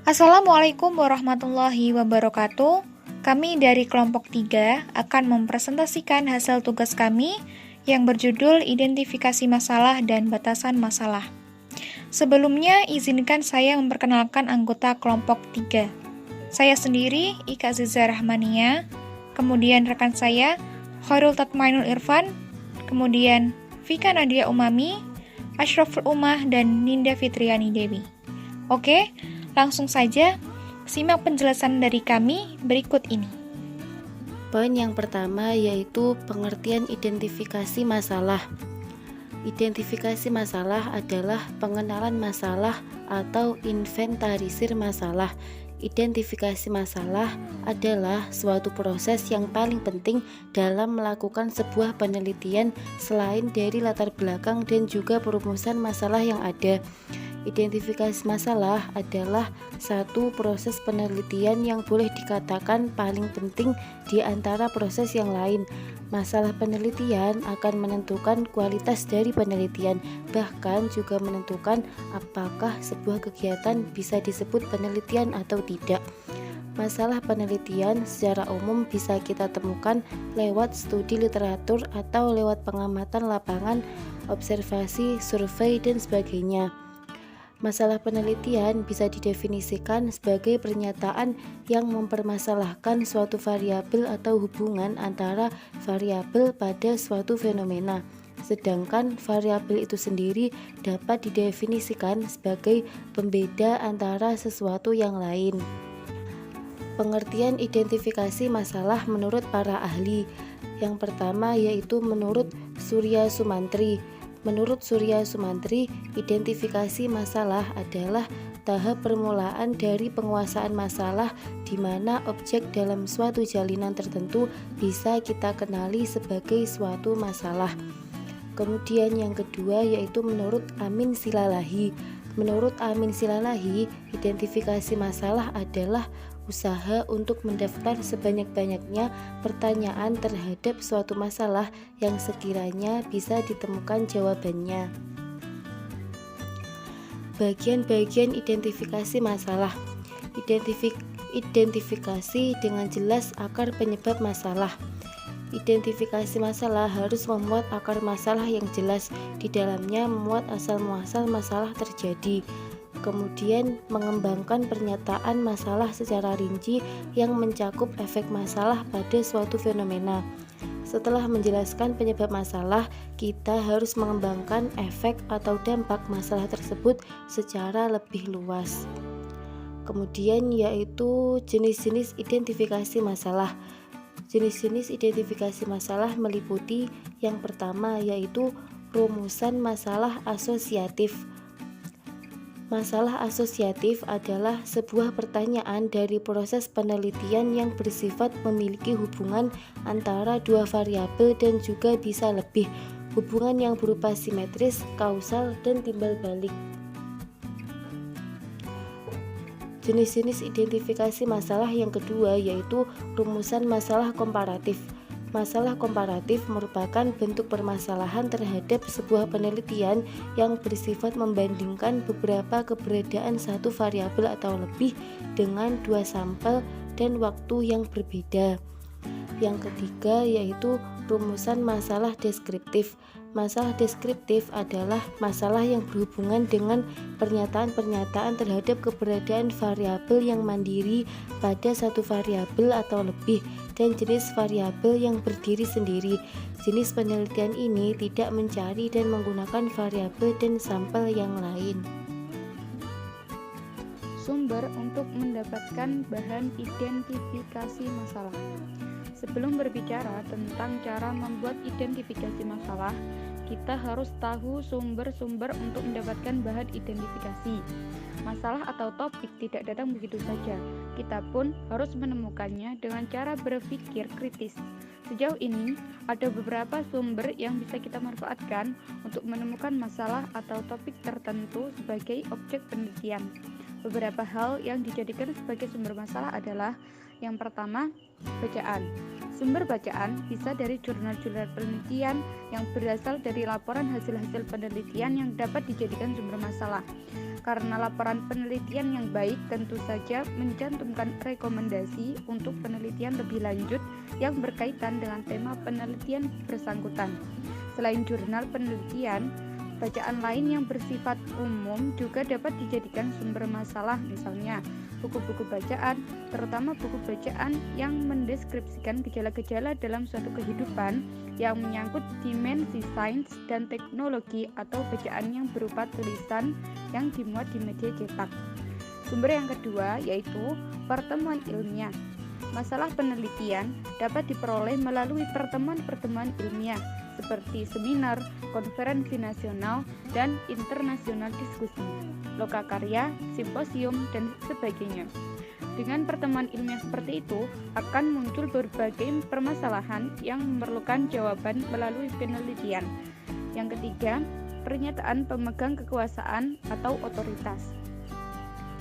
Assalamualaikum warahmatullahi wabarakatuh. Kami dari kelompok 3 akan mempresentasikan hasil tugas kami yang berjudul Identifikasi Masalah dan Batasan Masalah. Sebelumnya, izinkan saya memperkenalkan anggota kelompok 3. Saya sendiri, Ika Aziza Rahmania, kemudian rekan saya, Khairul Tatmainul Irfan, kemudian Vika Nadia Umami, Ashraful Umah, dan Ninda Fitriani Dewi. Oke, langsung saja, simak penjelasan dari kami berikut ini. Poin yang pertama yaitu pengertian identifikasi masalah. Identifikasi masalah adalah pengenalan masalah atau inventarisir masalah. Identifikasi masalah adalah suatu proses yang paling penting dalam melakukan sebuah penelitian selain dari latar belakang dan juga perumusan masalah yang ada. Identifikasi masalah adalah satu proses penelitian yang boleh dikatakan paling penting di antara proses yang lain. Masalah penelitian akan menentukan kualitas dari penelitian, bahkan juga menentukan apakah sebuah kegiatan bisa disebut penelitian atau tidak. Masalah penelitian secara umum bisa kita temukan lewat studi literatur atau lewat pengamatan lapangan, observasi, survei, dan sebagainya. Masalah penelitian bisa didefinisikan sebagai pernyataan yang mempermasalahkan suatu variabel atau hubungan antara variabel pada suatu fenomena. Sedangkan variabel itu sendiri dapat didefinisikan sebagai pembeda antara sesuatu yang lain. Pengertian identifikasi masalah menurut para ahli. Yang pertama yaitu menurut Surya Sumantri. Menurut Surya Sumantri, identifikasi masalah adalah tahap permulaan dari penguasaan masalah di mana objek dalam suatu jalinan tertentu bisa kita kenali sebagai suatu masalah. Kemudian yang kedua yaitu menurut Amin Silalahi. Menurut Amin Silalahi, identifikasi masalah adalah usaha untuk mendaftar sebanyak-banyaknya pertanyaan terhadap suatu masalah yang sekiranya bisa ditemukan jawabannya. Bagian-bagian identifikasi masalah. Identifikasi dengan jelas akar penyebab masalah. Identifikasi masalah harus memuat akar masalah yang jelas, di dalamnya memuat asal-muasal masalah terjadi. Kemudian mengembangkan pernyataan masalah secara rinci yang mencakup efek masalah pada suatu fenomena. Setelah menjelaskan penyebab masalah, kita harus mengembangkan efek atau dampak masalah tersebut secara lebih luas. Kemudian yaitu jenis-jenis identifikasi masalah. Jenis-jenis identifikasi masalah meliputi yang pertama yaitu rumusan masalah asosiatif. Masalah asosiatif adalah sebuah pertanyaan dari proses penelitian yang bersifat memiliki hubungan antara dua variabel dan juga bisa lebih, hubungan yang berupa simetris, kausal, dan timbal balik. Jenis-jenis identifikasi masalah yang kedua yaitu rumusan masalah komparatif. Masalah komparatif merupakan bentuk permasalahan terhadap sebuah penelitian yang bersifat membandingkan beberapa keberadaan satu variabel atau lebih dengan dua sampel dan waktu yang berbeda. Yang ketiga yaitu rumusan masalah deskriptif. Masalah deskriptif adalah masalah yang berhubungan dengan pernyataan-pernyataan terhadap keberadaan variabel yang mandiri pada satu variabel atau lebih dan jenis variabel yang berdiri sendiri. Jenis penelitian ini tidak mencari dan menggunakan variabel dan sampel yang lain. Sumber untuk mendapatkan bahan identifikasi masalah. Sebelum berbicara tentang cara membuat identifikasi masalah, kita harus tahu sumber-sumber untuk mendapatkan bahan identifikasi. Masalah atau topik tidak datang begitu saja. Kita pun harus menemukannya dengan cara berpikir kritis. Sejauh ini, ada beberapa sumber yang bisa kita manfaatkan untuk menemukan masalah atau topik tertentu sebagai objek penelitian. Beberapa hal yang dijadikan sebagai sumber masalah adalah yang pertama, bacaan. Sumber bacaan bisa dari jurnal-jurnal penelitian yang berasal dari laporan hasil-hasil penelitian yang dapat dijadikan sumber masalah. Karena laporan penelitian yang baik tentu saja mencantumkan rekomendasi untuk penelitian lebih lanjut yang berkaitan dengan tema penelitian bersangkutan. Selain jurnal penelitian, bacaan lain yang bersifat umum juga dapat dijadikan sumber masalah, misalnya buku-buku bacaan, terutama buku bacaan yang mendeskripsikan gejala-gejala dalam suatu kehidupan yang menyangkut dimensi sains dan teknologi, atau bacaan yang berupa tulisan yang dimuat di media cetak. Sumber yang kedua yaitu pertemuan ilmiah. Masalah penelitian dapat diperoleh melalui pertemuan-pertemuan ilmiah seperti seminar, konferensi nasional dan internasional diskusi, lokakarya, simposium, dan sebagainya. Dengan pertemuan ilmiah seperti itu, akan muncul berbagai permasalahan yang memerlukan jawaban melalui penelitian. Yang ketiga, pernyataan pemegang kekuasaan atau otoritas.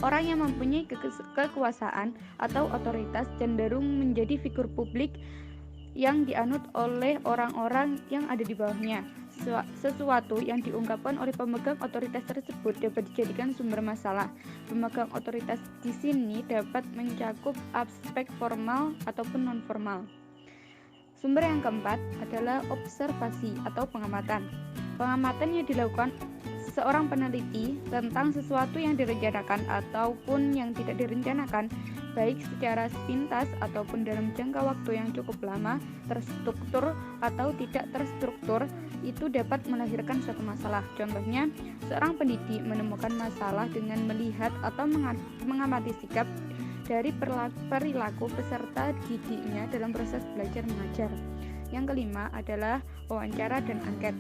Orang yang mempunyai kekuasaan atau otoritas cenderung menjadi figur publik yang dianut oleh orang-orang yang ada di bawahnya. Sesuatu yang diungkapkan oleh pemegang otoritas tersebut dapat dijadikan sumber masalah. Pemegang otoritas di sini dapat mencakup aspek formal ataupun non-formal. Sumber yang keempat adalah observasi atau pengamatan. Pengamatan yang dilakukan seorang peneliti tentang sesuatu yang direncanakan ataupun yang tidak direncanakan, baik secara sepintas ataupun dalam jangka waktu yang cukup lama, terstruktur atau tidak terstruktur, itu dapat melahirkan suatu masalah. Contohnya, seorang pendidik menemukan masalah dengan melihat atau mengamati sikap dari perilaku peserta didiknya dalam proses belajar mengajar. Yang kelima adalah wawancara dan angket.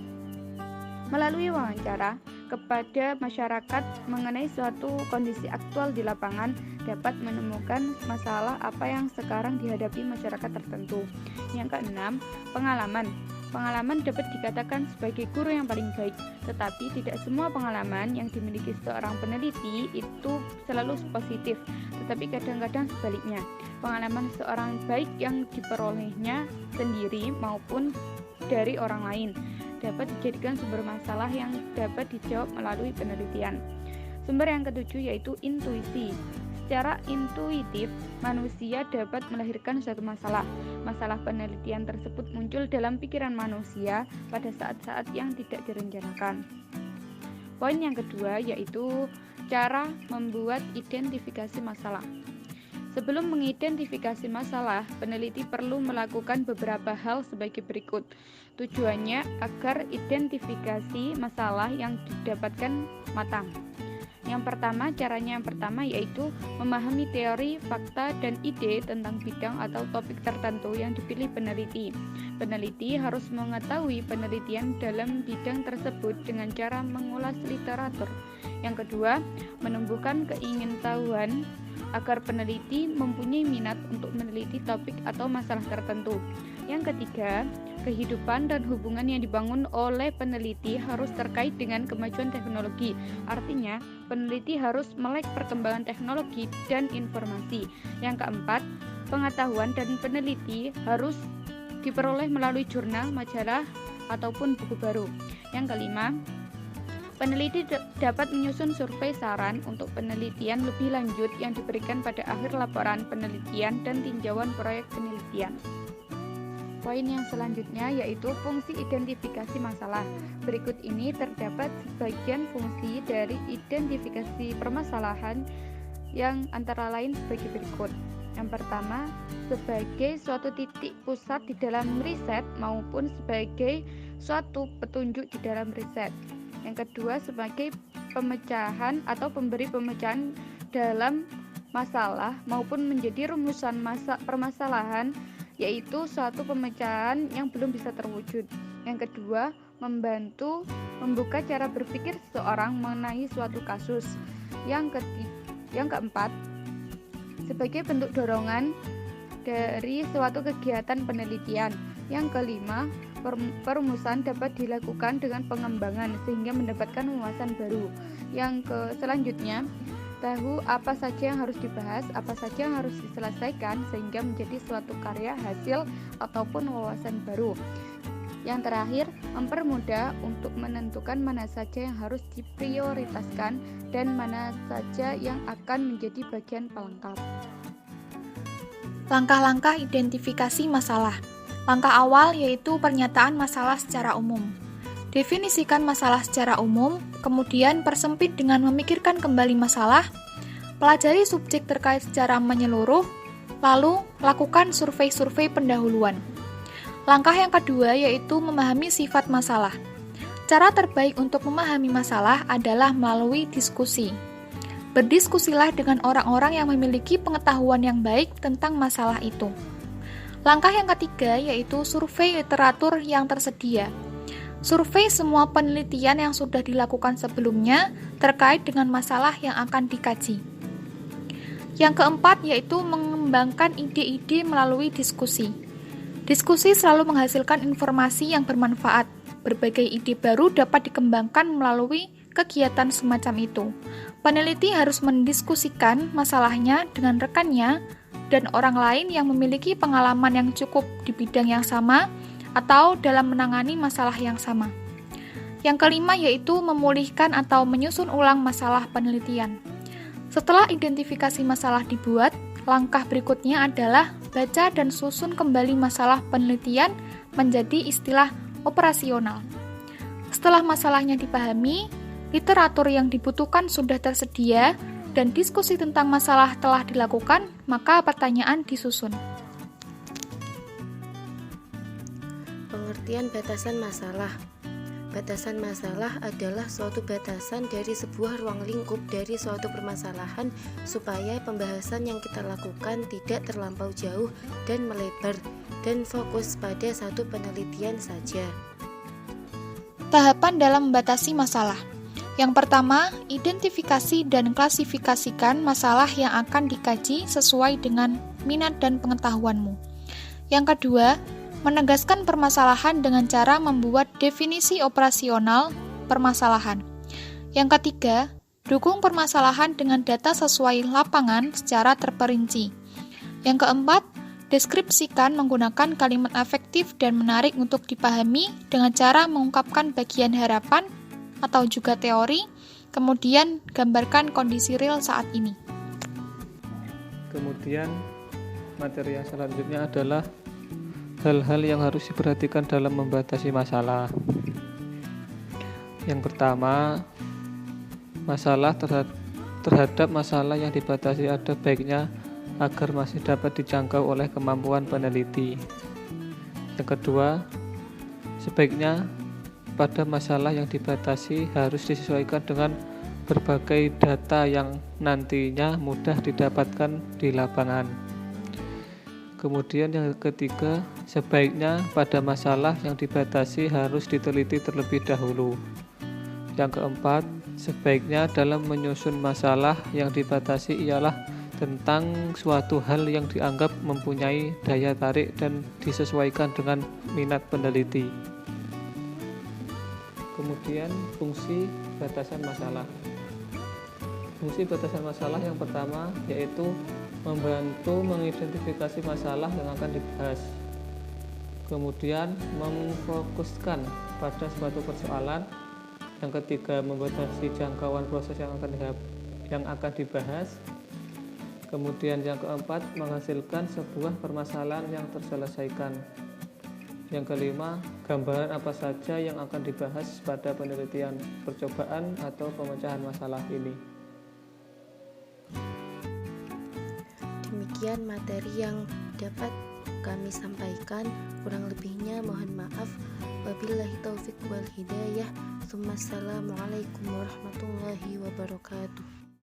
Melalui wawancara kepada masyarakat mengenai suatu kondisi aktual di lapangan dapat menemukan masalah apa yang sekarang dihadapi masyarakat tertentu. Yang keenam, pengalaman. Pengalaman dapat dikatakan sebagai guru yang paling baik, tetapi tidak semua pengalaman yang dimiliki seorang peneliti itu selalu positif, tetapi kadang-kadang sebaliknya. Pengalaman seorang baik yang diperolehnya sendiri maupun dari orang lain dapat dijadikan sumber masalah yang dapat dijawab melalui penelitian. Sumber yang ketujuh yaitu intuisi. Secara intuitif, manusia dapat melahirkan suatu masalah. Masalah penelitian tersebut muncul dalam pikiran manusia pada saat-saat yang tidak direncanakan. Poin yang kedua yaitu cara membuat identifikasi masalah. Sebelum mengidentifikasi masalah, peneliti perlu melakukan beberapa hal sebagai berikut. Tujuannya agar identifikasi masalah yang didapatkan matang. Caranya yang pertama yaitu memahami teori, fakta, dan ide tentang bidang atau topik tertentu yang dipilih peneliti. Peneliti harus mengetahui penelitian dalam bidang tersebut dengan cara mengulas literatur. Yang kedua, menumbuhkan keingintahuan agar peneliti mempunyai minat untuk meneliti topik atau masalah tertentu. Yang ketiga, kehidupan dan hubungan yang dibangun oleh peneliti harus terkait dengan kemajuan teknologi. Artinya, peneliti harus melek perkembangan teknologi dan informasi. Yang keempat, pengetahuan dan peneliti harus diperoleh melalui jurnal, majalah, ataupun buku baru. Yang kelima, peneliti dapat menyusun survei saran untuk penelitian lebih lanjut yang diberikan pada akhir laporan penelitian dan tinjauan proyek penelitian. Poin yang selanjutnya yaitu fungsi identifikasi masalah. Berikut ini terdapat sebagian fungsi dari identifikasi permasalahan yang antara lain sebagai berikut. Yang pertama, sebagai suatu titik pusat di dalam riset maupun sebagai suatu petunjuk di dalam riset. Yang kedua, sebagai pemecahan atau pemberi pemecahan dalam masalah maupun menjadi rumusan permasalahan, yaitu suatu pemecahan yang belum bisa terwujud. Yang kedua, membantu membuka cara berpikir seseorang mengenai suatu kasus. Yang keempat, sebagai bentuk dorongan dari suatu kegiatan penelitian. Yang kelima, perumusan dapat dilakukan dengan pengembangan sehingga mendapatkan wawasan baru. Selanjutnya, tahu apa saja yang harus dibahas, apa saja yang harus diselesaikan sehingga menjadi suatu karya hasil ataupun wawasan baru. Yang terakhir, mempermudah untuk menentukan mana saja yang harus diprioritaskan dan mana saja yang akan menjadi bagian pelengkap. Langkah-langkah identifikasi masalah. Langkah awal yaitu pernyataan masalah secara umum. Definisikan masalah secara umum, kemudian persempit dengan memikirkan kembali masalah, pelajari subjek terkait secara menyeluruh, lalu lakukan survei-survei pendahuluan. Langkah yang kedua yaitu memahami sifat masalah. Cara terbaik untuk memahami masalah adalah melalui diskusi. Berdiskusilah dengan orang-orang yang memiliki pengetahuan yang baik tentang masalah itu. Langkah yang ketiga yaitu survei literatur yang tersedia. Survei semua penelitian yang sudah dilakukan sebelumnya terkait dengan masalah yang akan dikaji. Yang keempat yaitu mengembangkan ide-ide melalui diskusi. Diskusi selalu menghasilkan informasi yang bermanfaat. Berbagai ide baru dapat dikembangkan melalui kegiatan semacam itu. Peneliti harus mendiskusikan masalahnya dengan rekannya dan orang lain yang memiliki pengalaman yang cukup di bidang yang sama atau dalam menangani masalah yang sama. Yang kelima yaitu memulihkan atau menyusun ulang masalah penelitian. Setelah identifikasi masalah dibuat, langkah berikutnya adalah baca dan susun kembali masalah penelitian menjadi istilah operasional. Setelah masalahnya dipahami, literatur yang dibutuhkan sudah tersedia, dan diskusi tentang masalah telah dilakukan, maka pertanyaan disusun. Pengertian batasan masalah. Batasan masalah adalah suatu batasan dari sebuah ruang lingkup dari suatu permasalahan supaya pembahasan yang kita lakukan tidak terlampau jauh dan melebar dan fokus pada satu penelitian saja. Tahapan dalam membatasi masalah. Yang pertama, identifikasi dan klasifikasikan masalah yang akan dikaji sesuai dengan minat dan pengetahuanmu. Yang kedua, menegaskan permasalahan dengan cara membuat definisi operasional permasalahan. Yang ketiga, dukung permasalahan dengan data sesuai lapangan secara terperinci. Yang keempat, deskripsikan menggunakan kalimat efektif dan menarik untuk dipahami dengan cara mengungkapkan bagian harapan atau juga teori, kemudian gambarkan kondisi real saat ini. Kemudian, materi yang selanjutnya adalah hal-hal yang harus diperhatikan dalam membatasi masalah. Yang pertama, masalah terhadap masalah yang dibatasi ada baiknya agar masih dapat dijangkau oleh kemampuan peneliti. Yang kedua, sebaiknya pada masalah yang dibatasi harus disesuaikan dengan berbagai data yang nantinya mudah didapatkan di lapangan. Kemudian yang ketiga, sebaiknya pada masalah yang dibatasi harus diteliti terlebih dahulu. Yang keempat, sebaiknya dalam menyusun masalah yang dibatasi ialah tentang suatu hal yang dianggap mempunyai daya tarik dan disesuaikan dengan minat peneliti. Kemudian fungsi batasan masalah. Fungsi batasan masalah yang pertama yaitu membantu mengidentifikasi masalah yang akan dibahas. Kemudian memfokuskan pada suatu persoalan. Yang ketiga, membatasi jangkauan proses yang akan dibahas. Kemudian yang keempat, menghasilkan sebuah permasalahan yang terselesaikan. Yang kelima, gambaran apa saja yang akan dibahas pada penelitian, percobaan atau pemecahan masalah ini. Demikian materi yang dapat kami sampaikan, kurang lebihnya mohon maaf. Wabillahi taufiq wal hidayah. Assalamualaikum warahmatullahi wabarakatuh.